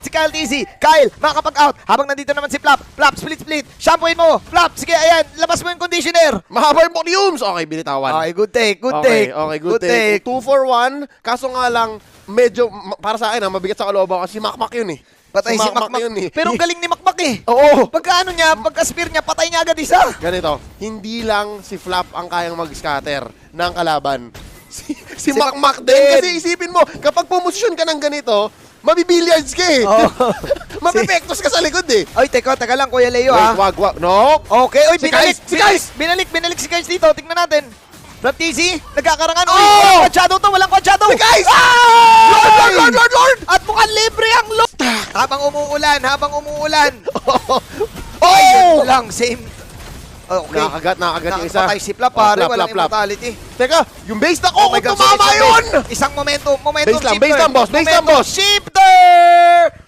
si Kyle TZ. Kyle, makakapag-out. Habang nandito naman si Flap. Flap, split. Shampooin mo. Flap, sige, ayan. Labas mo yung conditioner. Mahaba yung volumes! Okay, binitawan. Okay, good take. Okay, good take. 2 for 1. Kaso nga lang, medyo, para sa akin, mabigat sa kalooban kasi si Makmak yun eh. Patay si Makmak. yun eh. Pero ang galing ni Makmak eh. Oo. Pagka pagka-spear niya, patay niya agad isa. Ganito, hindi lang si Flap ang kayang mag-scatter ng kalaban. Si Makmak din. din. Kasi isipin mo, kapag pumosisyon ka ng ganito, mabibilliards ka eh. Oh. Mapepektos ka sa likod eh. Oy, teka lang, Kuya Leo ha. Wag. No. Okay, oy, Si binalik. Guys! Binalik si Guys dito. Tingnan natin. Flap TZ, nagkakarangan. Oh! Walang kwadsado to, walang kwadsado. Si Guys! Ah! Lord! At mukhang libre ang Lord. Habang umuulan. Oh! Ayun lang, same. Okay. Nakagat yung isa. Patay si Flap, pare. Flap, Walang Flap. immortality. Teka, yung base na ko, Oh my kung God, tumama sorry, yun! Isang momentum Base lang, shifter. boss. Momentum shifter!